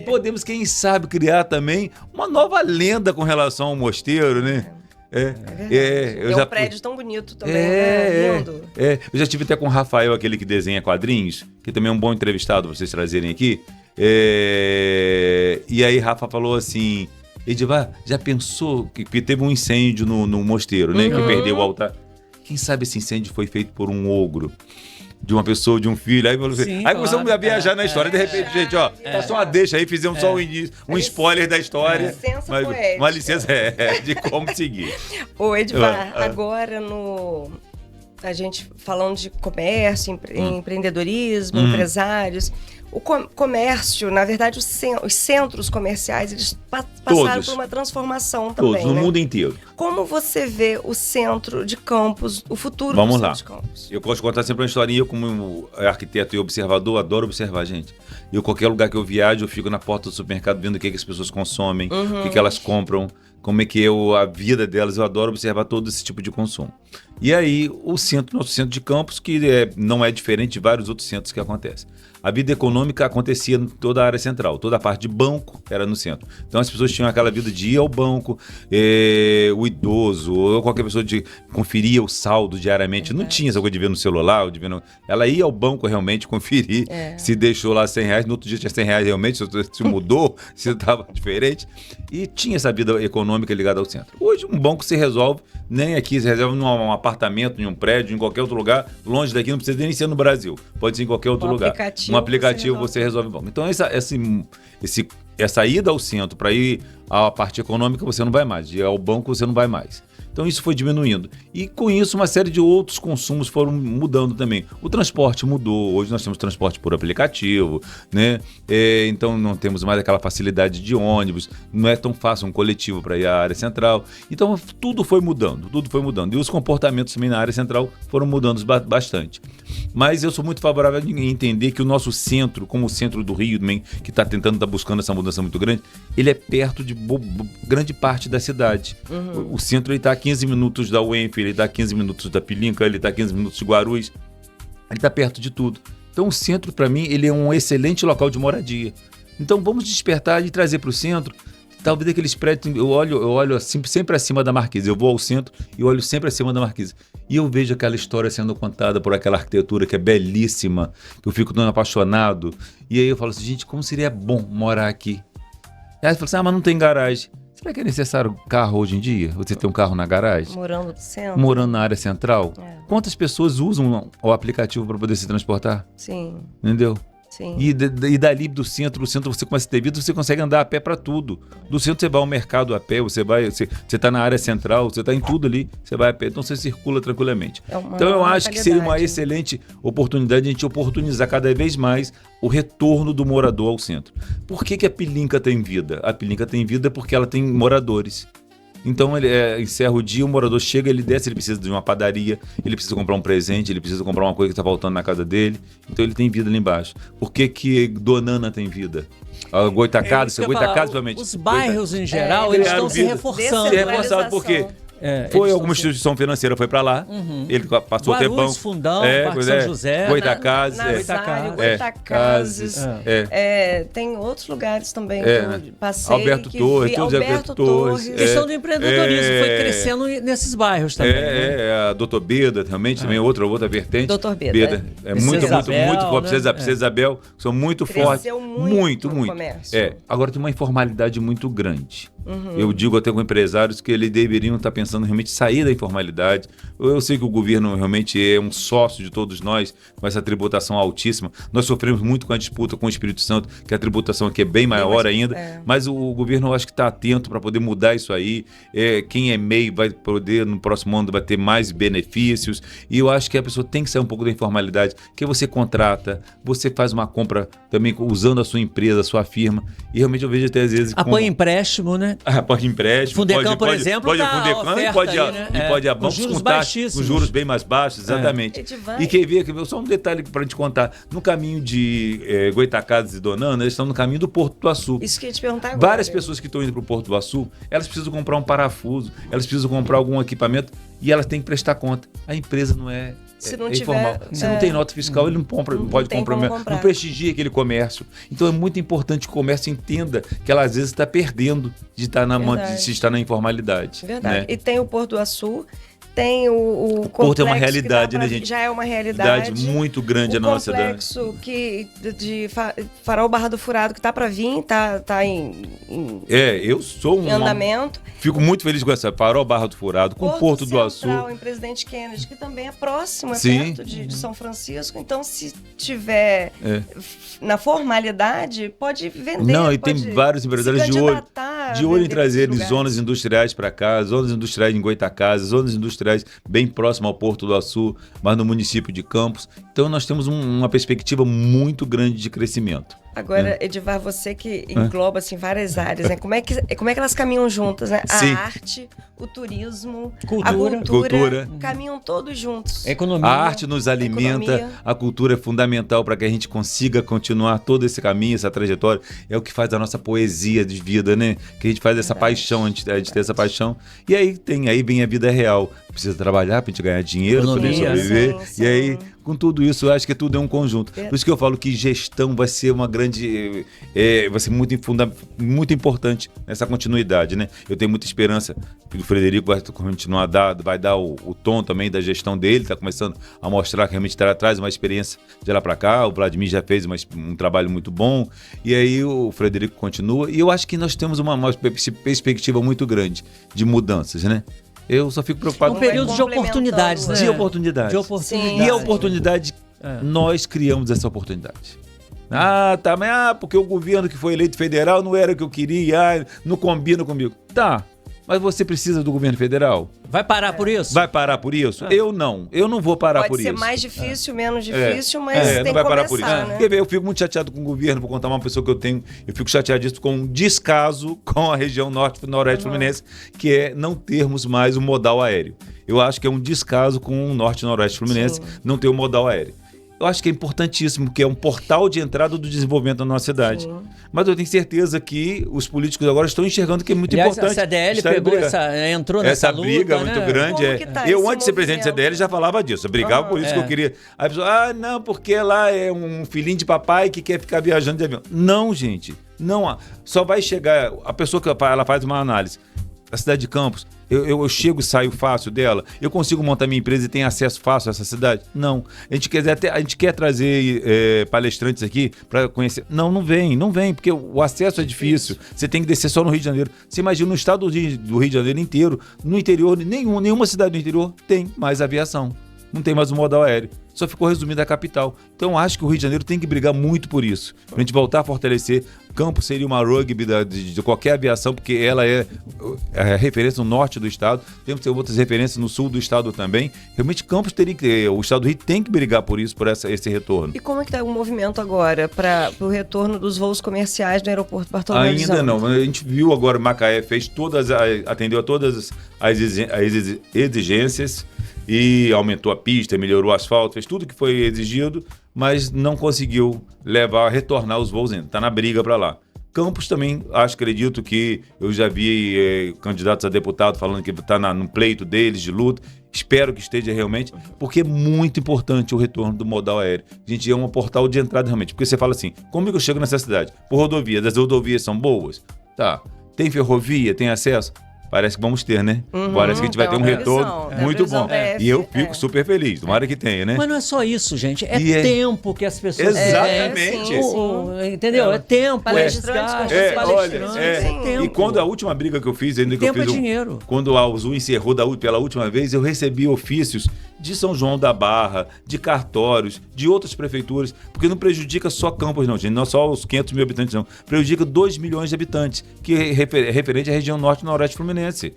Podemos, quem sabe, criar também uma nova lenda com relação ao mosteiro, né? É um prédio tão bonito também, né? Lindo. Eu já tive até com o Rafael, aquele que desenha quadrinhos, que também é um bom entrevistado pra vocês trazerem aqui. E aí Rafa falou assim: Edivar, já pensou que teve um incêndio no mosteiro, né? Que perdeu o altar. Quem sabe esse incêndio foi feito por um ogro? De uma pessoa, de um filho. Aí, começamos a viajar na história. De repente, gente, ó, tá só uma deixa aí, fizemos só um início, spoiler da história. Uma licença de como seguir. Ô, Edivar, agora a gente falando de comércio, empreendedorismo, empresários. O comércio, na verdade, os centros comerciais, eles passaram por uma transformação também. Todos, no mundo inteiro. Como você vê o centro de Campos, o futuro do centro de Campos? Eu gosto de contar sempre uma historinha. Eu, como arquiteto e observador, adoro observar, gente. Eu, qualquer lugar que eu viajo, eu fico na porta do supermercado vendo o que as pessoas consomem, o que elas compram, como é que é a vida delas. Eu adoro observar todo esse tipo de consumo. E aí, nosso centro de Campos, que não é diferente de vários outros centros que acontecem. A vida econômica acontecia em toda a área central, toda a parte de banco era no centro. Então as pessoas tinham aquela vida de ir ao banco, o idoso, ou qualquer pessoa conferia o saldo diariamente. Não tinha essa coisa de ver no celular, ela ia ao banco realmente conferir se deixou lá R$100, no outro dia tinha R$100 realmente, se mudou, se estava diferente. E tinha essa vida econômica ligada ao centro. Hoje um banco se resolve, nem aqui, se resolve num apartamento, em um prédio, em qualquer outro lugar, longe daqui, não precisa nem ser no Brasil, pode ser em qualquer outro lugar. Um aplicativo você resolve o banco. Então essa ida ao centro para ir à parte econômica você não vai mais, ir ao banco você não vai mais. Então isso foi diminuindo. E com isso uma série de outros consumos foram mudando também. O transporte mudou, hoje nós temos transporte por aplicativo, né? Então não temos mais aquela facilidade de ônibus, não é tão fácil um coletivo para ir à área central. Então tudo foi mudando. E os comportamentos também na área central foram mudando bastante. Mas eu sou muito favorável em entender que o nosso centro, como o centro do Rio também, que está tentando, buscando essa mudança muito grande, ele é perto de grande parte da cidade. O centro está a 15 minutos da UENF, ele está a 15 minutos da Pilinca, ele está a 15 minutos de Guarulhos, ele está perto de tudo. Então o centro, para mim, ele é um excelente local de moradia. Então vamos despertar e trazer para o centro, talvez aqueles prédios, eu olho assim, sempre acima da Marquesa, eu vou ao centro e olho sempre acima da Marquesa. E eu vejo aquela história sendo contada por aquela arquitetura que é belíssima, que eu fico tão apaixonado. E aí eu falo assim, gente, como seria bom morar aqui? E aí você fala assim, mas não tem garagem. Será que é necessário carro hoje em dia? Você ter um carro na garagem? Morando no centro? Morando na área central? Quantas pessoas usam o aplicativo para poder se transportar? Sim. Entendeu? Sim. E dali do centro você começa a ter vida, você consegue andar a pé para tudo. Do centro você vai ao mercado a pé, você está na área central, você está em tudo ali, você vai a pé, então você circula tranquilamente. Então eu acho que seria uma excelente oportunidade de a gente oportunizar cada vez mais o retorno do morador ao centro. Por que a Pilinca tem vida? A Pilinca tem vida porque ela tem moradores. Então ele encerra o dia, o morador chega, ele desce, ele precisa de uma padaria, ele precisa comprar um presente, ele precisa comprar uma coisa que está faltando na casa dele. Então ele tem vida ali embaixo. Por que Donana tem vida? A Goitacazes, principalmente. Os bairros em geral, eles estão se reforçando. Se reforçado por quê? Alguma instituição financeira foi para lá, ele passou a ter banco. Fundão, Parque São José, Goitacazes, tem outros lugares também que eu passei. Alberto Torres. Questão do empreendedorismo foi crescendo nesses bairros também. A Doutor Beda também outra vertente. Doutor Beda. É muito forte. Princesa Isabel, são muito fortes. Cresceu muito. Agora tem uma informalidade muito grande. Eu digo até com empresários que eles deveriam estar pensando realmente em sair da informalidade. Eu sei que o governo realmente é um sócio de todos nós, com essa tributação altíssima. Nós sofremos muito com a disputa com o Espírito Santo, que a tributação aqui é bem maior ainda, mas o governo eu acho que está atento para poder mudar isso aí. Quem é MEI vai poder, no próximo ano, vai ter mais benefícios, e eu acho que a pessoa tem que sair um pouco da informalidade, que você contrata, você faz uma compra também usando a sua empresa, a sua firma, e realmente eu vejo até às vezes... Apoia empréstimo, né? Pode empréstimo. Fundecão, por exemplo, pode tá Fundecão a e pode aí, né? a bancos juros com taxa, baixíssimos. com juros bem mais baixos, exatamente. E quem vê, só um detalhe para te contar, no caminho de Goitacazes e Donana, eles estão no caminho do Porto do Açu. Isso que eu ia te perguntar agora. Várias pessoas que estão indo para o Porto do Açu, elas precisam comprar um parafuso, elas precisam comprar algum equipamento e elas têm que prestar conta. A empresa não é... Se não informal. tiver, Se não tem nota fiscal, ele não pode comprar, não prestigia aquele comércio. Então é muito importante que o comércio entenda que ela às vezes está perdendo de estar de estar na informalidade. Verdade. Né? E tem o Porto do Açu, tem o Porto é uma realidade, né, gente? Já é uma realidade muito grande na nossa cidade. O complexo de Farol Barra do Furado que está para vir, está em eu sou em andamento. Fico muito feliz com essa Farol Barra do Furado, com o Porto do Açu. Em Presidente Kennedy, que também é próximo, perto de São Francisco. Então, se tiver na formalidade, pode vender. Não, e tem vários empresários de olho em trazer zonas industriais para cá, zonas industriais em Goitacazes, zonas industriais bem próximo ao Porto do Açu, mas no município de Campos. Então nós temos uma perspectiva muito grande de crescimento. Agora, Edivar, você que engloba assim, várias áreas, né? Como é que elas caminham juntas, né? Sim. A arte, o turismo, a cultura caminham todos juntos. Economia. A arte nos alimenta, a cultura é fundamental para que a gente consiga continuar todo esse caminho, essa trajetória. É o que faz a nossa poesia de vida, né? Que a gente faz essa paixão, a gente tem essa paixão. E aí vem a vida real. Precisa trabalhar para a gente ganhar dinheiro, para poder sobreviver. Sim. E aí, com tudo isso, eu acho que tudo é um conjunto. Por isso que eu falo que gestão vai ser uma grande... vai ser muito importante nessa continuidade, né? Eu tenho muita esperança que o Frederico vai continuar vai dar o tom também da gestão dele, está começando a mostrar que realmente traz uma experiência de lá para cá. O Vladimir já fez um trabalho muito bom, e aí o Frederico continua. E eu acho que nós temos uma perspectiva muito grande de mudanças, né? Eu só fico preocupado... É um período de oportunidades, né? De oportunidades. Sim. E a oportunidade, nós criamos essa oportunidade. Porque o governo que foi eleito federal não era o que eu queria, não combina comigo. Tá, mas você precisa do governo federal? Vai parar por isso? Vai parar por isso? Eu não vou parar por isso. Pode ser mais difícil, menos difícil, mas tem não que vai parar por isso. né? Quer ver, eu fico muito chateado com o governo, vou contar uma pessoa que eu tenho, eu fico chateadíssimo com um descaso com a região norte-noroeste fluminense, que é não termos mais o modal aéreo. Eu acho que é um descaso com o norte-noroeste fluminense não ter o modal aéreo. Eu acho que é importantíssimo, porque é um portal de entrada do desenvolvimento da nossa cidade. Sim. Mas eu tenho certeza que os políticos agora estão enxergando que é muito importante. A CDL entrou nessa luta, briga né? muito grande. Eu, antes de ser presidente da CDL, já falava disso. Eu brigava por isso que eu queria. Aí a pessoa, não, porque ela é um filhinho de papai que quer ficar viajando de avião. Não, gente. Não. Só vai chegar... A pessoa que ela faz uma análise. A cidade de Campos, eu chego e saio fácil dela? Eu consigo montar minha empresa e tenho acesso fácil a essa cidade? Não. A gente quer trazer palestrantes aqui para conhecer. Não vem, porque o acesso é difícil. Você tem que descer só no Rio de Janeiro. Você imagina no estado do Rio de Janeiro inteiro, no interior, nenhuma cidade do interior tem mais aviação. Não tem mais um modal aéreo. Só ficou resumido a capital. Então, acho que o Rio de Janeiro tem que brigar muito por isso. Para a gente voltar a fortalecer. Campos seria uma rugby de qualquer aviação, porque ela é a referência no norte do estado. Temos que ter outras referências no sul do estado também. Realmente, Campos teria que ter. O estado do Rio tem que brigar por isso, por esse retorno. E como é que está o movimento agora para o retorno dos voos comerciais do aeroporto Bartolomeu de Ainda não. A gente viu agora, Macaé atendeu a todas as exigências. E aumentou a pista, melhorou o asfalto, fez tudo que foi exigido, mas não conseguiu retornar os voos ainda. Está na briga para lá. Campos também, acredito que eu já vi candidatos a deputado falando que está no pleito deles de luta. Espero que esteja realmente, porque é muito importante o retorno do modal aéreo. A gente é um portal de entrada realmente, porque você fala assim, como é que eu chego nessa cidade? Por rodovia, as rodovias são boas? Tá. Tem ferrovia, tem acesso? parece que vamos ter, né? Parece que a gente vai ter um retorno muito bom. E eu fico super feliz, tomara que tenha, né? Mas não é só isso, gente. É tempo que as pessoas... Exatamente. Entendeu? É tempo. Palestrantes, E quando a última briga que eu fiz, ainda que tempo eu fiz... é dinheiro. Quando a Azul encerrou pela última vez, eu recebi ofícios de São João da Barra, de cartórios, de outras prefeituras, porque não prejudica só Campos, não, gente. Não só os 500 mil habitantes, não. Prejudica 2 milhões de habitantes, que é referente à região norte e noroeste fluminense.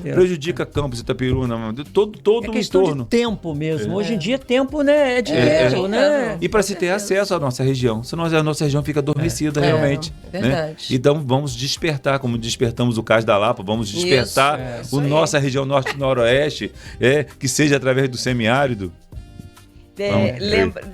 Prejudica Campos, Itapiruna, todo o questão entorno. De tempo mesmo. Hoje em dia, tempo, né, é dinheiro, né? E para se ter acesso à nossa região, senão a nossa região fica adormecida realmente. Verdade. Né? Então vamos despertar, como despertamos o Cais da Lapa, vamos despertar nossa região norte e noroeste, que seja através do semiárido.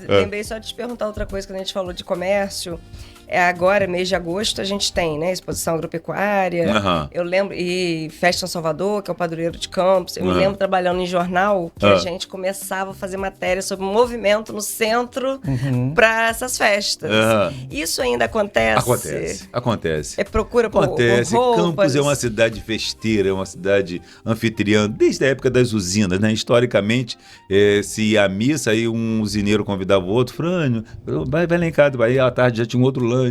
Lembrei só de te perguntar outra coisa, quando a gente falou de comércio. Agora, mês de agosto, a gente tem, né? Exposição agropecuária. Eu lembro, e Festa em Salvador, que é o padroeiro de Campos. Eu me lembro trabalhando em jornal, que a gente começava a fazer matéria sobre o movimento no centro para essas festas. Isso ainda acontece? Acontece. Procura por roupas. Campos é uma cidade festeira, é uma cidade anfitriã, desde a época das usinas, né? Historicamente, se ia à missa, aí um usineiro convidava o outro, Frânio, vai lá em casa, aí à tarde já tinha um outro lanche.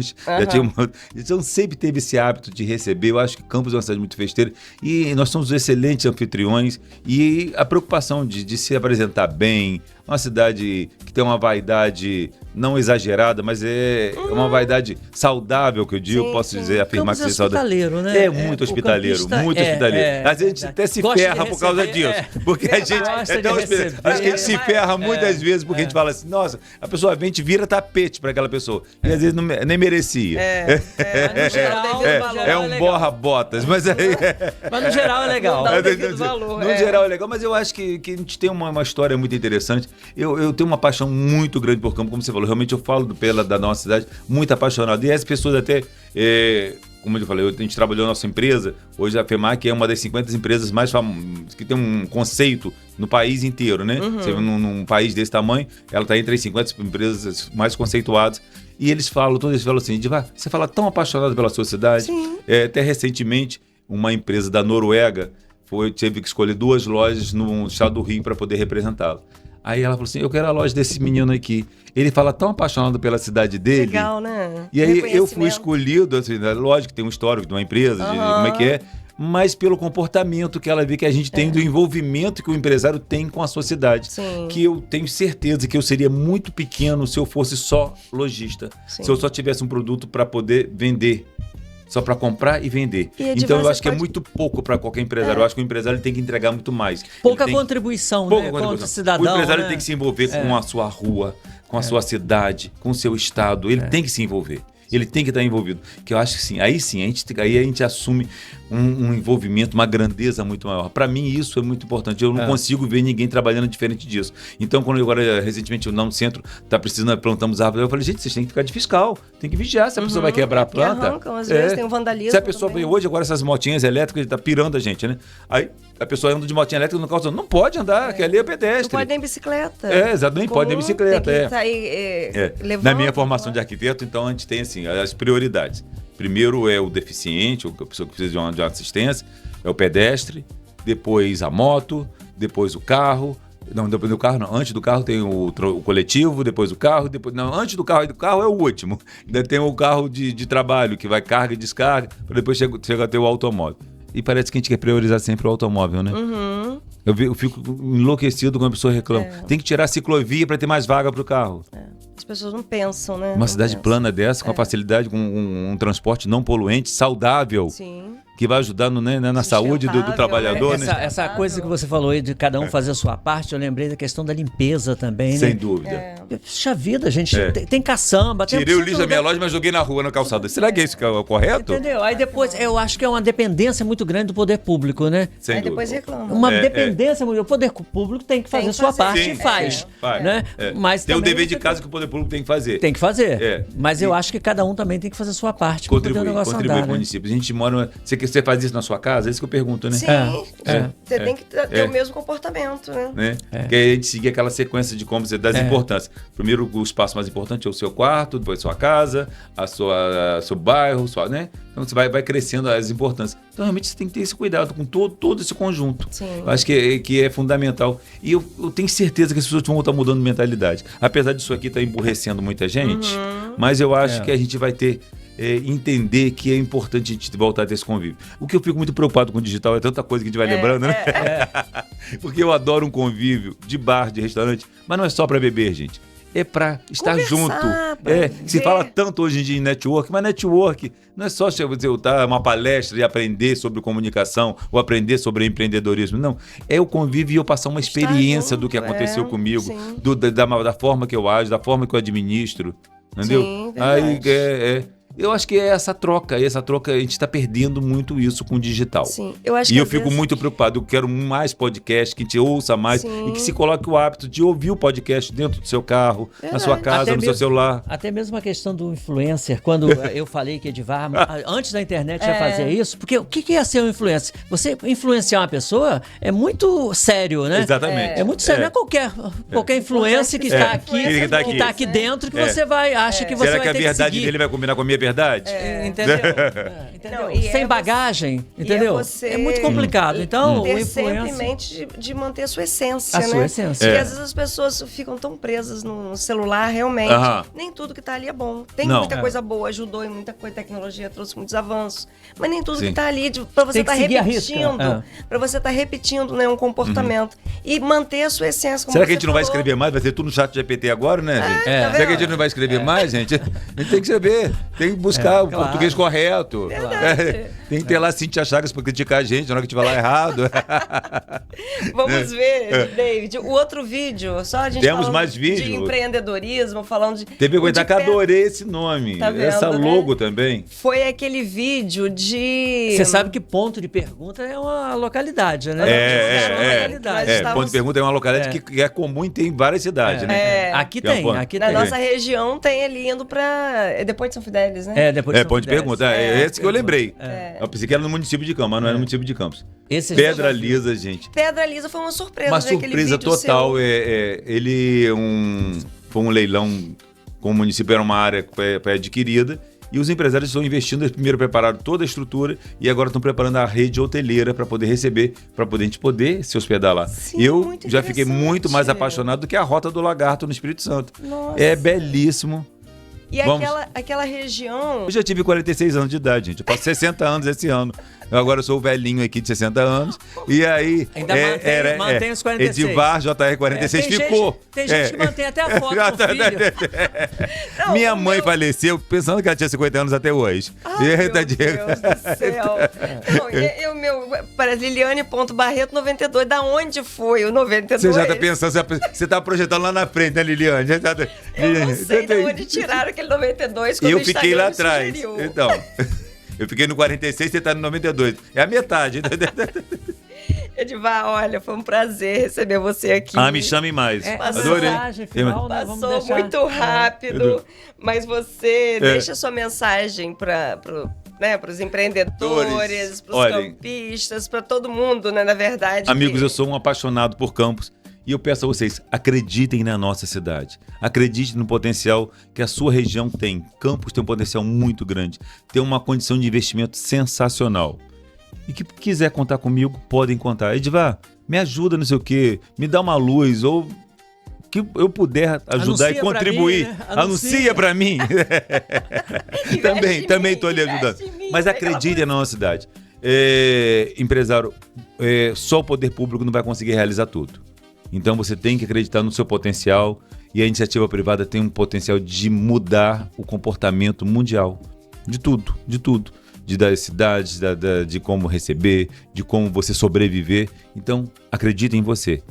Então sempre teve esse hábito de receber. Eu acho que Campos é uma cidade muito festeira e nós somos excelentes anfitriões, e a preocupação de se apresentar bem, uma cidade que tem uma vaidade não exagerada, mas é uma vaidade saudável, que eu digo, posso dizer, afirmar Campos que é saudável. Hospitaleiro, né? É muito hospitaleiro, muito hospitaleiro. Às vezes a gente até se ferra por causa disso, porque a gente acho que a gente se ferra muitas vezes, porque a gente fala assim, nossa, a pessoa vem e vira tapete para aquela pessoa, e às vezes nem merecia. É um borra-botas, mas aí... Mas no geral é legal. No geral é legal, mas eu acho que a gente tem uma história muito interessante. Eu tenho uma paixão muito grande por Campos, como você falou. Realmente eu falo da nossa cidade, muito apaixonado. E as pessoas até, como eu falei, a gente trabalhou na nossa empresa. Hoje a FEMAC é uma das 50 empresas mais famosas, que tem um conceito no país inteiro, né? Você, num país desse tamanho, ela está entre as 50 empresas mais conceituadas. E todos eles falam assim, Diva, você fala tão apaixonado pela sua cidade. Até recentemente, uma empresa da Noruega teve que escolher 2 lojas no estado do Rio para poder representá-lo. Aí ela falou assim, eu quero a loja desse menino aqui. Ele fala tão apaixonado pela cidade dele. Legal, né? E aí eu fui escolhido, assim, lógico que tem um histórico de uma empresa, de como é que é, mas pelo comportamento que ela vê que a gente tem, do envolvimento que o empresário tem com a sociedade. Que eu tenho certeza que eu seria muito pequeno se eu fosse só lojista. Se eu só tivesse um produto para poder vender. Só para comprar e vender. Então eu acho que é muito pouco para qualquer empresário. Eu acho que o empresário tem que entregar muito mais. Pouca contribuição, né? Contra o cidadão. O empresário tem que se envolver com a sua rua, com a sua cidade, com o seu estado. Ele tem que se envolver. Ele tem que estar envolvido. Que eu acho que sim, aí a gente assume um envolvimento, uma grandeza muito maior. Para mim, isso é muito importante. Eu não consigo ver ninguém trabalhando diferente disso. Então, quando agora, recentemente, no centro está precisando, plantamos árvores, eu falei, gente, vocês têm que ficar de fiscal. Tem que vigiar se a pessoa vai quebrar a planta. Arrancam, às vezes tem um vandalismo. Se a pessoa veio hoje, agora essas motinhas elétricas, está pirando a gente, né? Aí a pessoa anda de motinha elétrica no calçador. Não pode andar, que ali é pedestre. Não pode nem bicicleta. Exato, nem pode nem bicicleta. Tem que sair, levando, na minha formação de arquiteto, então, a gente tem assim, as prioridades. Primeiro é o deficiente, a pessoa que precisa de uma assistência, é o pedestre, depois a moto, depois o carro. Não, depois do carro não. Antes do carro tem o coletivo, depois o carro, antes do carro é o último. Ainda tem o carro de trabalho, que vai carga e descarga, para depois chega a ter o automóvel. E parece que a gente quer priorizar sempre o automóvel, né? Eu fico enlouquecido quando a pessoa reclama. Tem que tirar a ciclovia para ter mais vaga para o carro. As pessoas não pensam, né? Uma cidade plana dessa, com a facilidade, com um transporte não poluente, saudável. Que vai ajudar na saúde do trabalhador, né? Essa coisa que você falou aí de cada um fazer a sua parte, eu lembrei da questão da limpeza também, Sem dúvida. Puxa vida, gente, tem caçamba. Tirei o lixo da minha loja, mas joguei na rua, na calçada. Será que é isso que é o correto? Entendeu? Aí depois, eu acho que é uma dependência muito grande do poder público, né? Sem dúvida. Depois reclama. Uma dependência, o poder público tem que fazer a sua parte e faz. Né? Mas tem o dever de casa que o poder público tem que fazer. Tem que fazer. Mas eu acho que cada um também tem que fazer a sua parte. Contribuir com o município. A gente mora... Você faz isso na sua casa? É isso que eu pergunto, né? Sim. Você tem que ter o mesmo comportamento, né? Que a gente seguir aquela sequência de como você das importâncias. Primeiro, o espaço mais importante é o seu quarto, depois sua casa, seu bairro, né? Então você vai crescendo as importâncias. Então realmente você tem que ter esse cuidado com todo esse conjunto. Sim. Eu acho que é fundamental. E eu tenho certeza que as pessoas vão estar mudando de mentalidade. Apesar disso aqui estar emburrecendo muita gente, mas eu acho que a gente vai ter... entender que é importante a gente voltar a ter esse convívio. O que eu fico muito preocupado com o digital é tanta coisa que a gente vai lembrando, né? Porque eu adoro um convívio de bar, de restaurante, mas não é só para beber, gente. É para estar junto. Se fala tanto hoje em dia em network, mas network não é só você estar uma palestra e aprender sobre comunicação ou aprender sobre empreendedorismo. Não. É o convívio e eu passar uma experiência do que aconteceu comigo, da forma que eu ajo, da forma que eu administro. Entendeu? Sim, aí eu acho que é essa troca, a gente está perdendo muito isso com o digital. Sim, eu acho e que eu fico muito preocupado, eu quero mais podcast, que a gente ouça mais e que se coloque o hábito de ouvir o podcast dentro do seu carro, na sua casa, seu celular. Até mesmo a questão do influencer, quando eu falei que Edivar, antes da internet já fazia isso, porque o que é ser um influencer? Você influenciar uma pessoa é muito sério, né? Exatamente. É muito sério, não é qualquer influencer que está aqui dentro que você acha que você Será vai que a ter verdade que seguir. dele vai combinar com a minha verdade? Entendeu? Não, sem bagagem, entendeu? É muito complicado. Então, o ter influencer... sempre em mente de manter a sua essência, né? Sua essência. Porque às vezes as pessoas ficam tão presas no celular, realmente. Nem tudo que tá ali é bom. Tem muita coisa boa, ajudou em muita coisa, tecnologia trouxe muitos avanços. Mas nem tudo que tá ali pra você estar repetindo. Pra você estar repetindo, né, um comportamento. E manter a sua essência. Como Será que a gente falou. não vai escrever mais? Vai ter tudo no chat GPT agora, né, gente? Tá Será que a gente não vai escrever mais, gente? A gente tem que saber. Tem que buscar o português correto. Tem que ter lá Cíntia Chagas para criticar a gente na hora que estiver lá errado. Vamos ver, David, o outro vídeo. Só a gente Temos mais vídeo. De empreendedorismo, falando de... TV Cuidar, que adorei esse nome. Tá vendo, essa logo também. Foi aquele vídeo de... Você sabe que ponto de pergunta é uma localidade, né? Ponto de pergunta é uma localidade que é comum e tem em várias cidades, né? Aqui tem. Na nossa região tem ele indo para... Depois de São Fidélis, né? Ponto de pergunta. É esse que eu lembrei. Eu pensei que era no município de Campos, mas não é no município de Campos. Pedra Lisa, gente. Pedra Lisa foi uma surpresa. Uma surpresa total. Ele foi um leilão com o município, era uma área adquirida. E os empresários estão investindo, eles primeiro prepararam toda a estrutura e agora estão preparando a rede hoteleira para poder receber, para a gente poder se hospedar lá. Sim, eu já fiquei muito mais apaixonado do que a Rota do Lagarto no Espírito Santo. Nossa. É belíssimo. E aquela região... Eu já tive 46 anos de idade, gente. Eu passo 60 anos esse ano. Agora eu sou o velhinho aqui de 60 anos. E aí... Ainda mantém os 46. Edivar JR 46 ficou. Tem gente que mantém até a foto do filho. Minha mãe faleceu pensando que ela tinha 50 anos até hoje. Ai, meu Deus do céu. Não, parece Liliane.Barreto 92. Da onde foi o 92? Você já tá pensando, você tá projetando lá na frente, né, Liliane? Eu não sei de onde tiraram aquele 92 quando eu fiquei lá atrás. Sugeriu. Então, eu fiquei no 46, você tá no 92. É a metade. Edivar, olha, foi um prazer receber você aqui. Me chame mais. Adorei. Final, né? Passou muito rápido, mas você deixa sua mensagem para os empreendedores, para os campistas, para todo mundo, né, na verdade. Amigos, eu sou um apaixonado por Campos. E eu peço a vocês, acreditem na nossa cidade. Acreditem no potencial que a sua região tem. Campos tem um potencial muito grande. Tem uma condição de investimento sensacional. E que quiser contar comigo, podem contar. Edivar, me ajuda, não sei o quê, me dá uma luz, ou que eu puder ajudar e contribuir. Mim, né? Anuncia para mim. Também estou lhe ajudando. Mas acreditem na nossa cidade. Empresário, só o poder público não vai conseguir realizar tudo. Então você tem que acreditar no seu potencial e a iniciativa privada tem um potencial de mudar o comportamento mundial. De tudo. Das cidades, de como receber, de como você sobreviver. Então, acredite em você.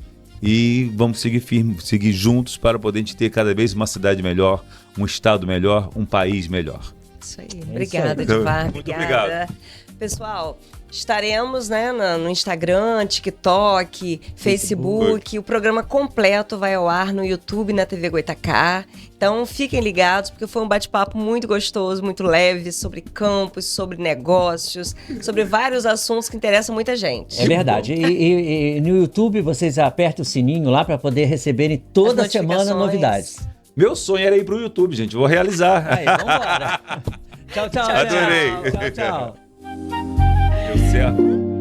E vamos seguir firmes, seguir juntos para poder a gente ter cada vez uma cidade melhor, um estado melhor, um país melhor. Isso aí. Obrigada, Edivar. Muito obrigado. Pessoal, Estaremos, né, no Instagram, TikTok, Facebook. O programa completo vai ao ar no YouTube e na TV Goitacá. Então fiquem ligados, porque foi um bate-papo muito gostoso, muito leve, sobre campus, sobre negócios, sobre vários assuntos que interessam muita gente. É verdade. E no YouTube vocês apertam o sininho lá para poder receberem toda semana novidades. Meu sonho era ir pro YouTube, gente. Vou realizar. Aí, vambora. Tchau, tchau. Adorei. Tchau, tchau. Deu certo.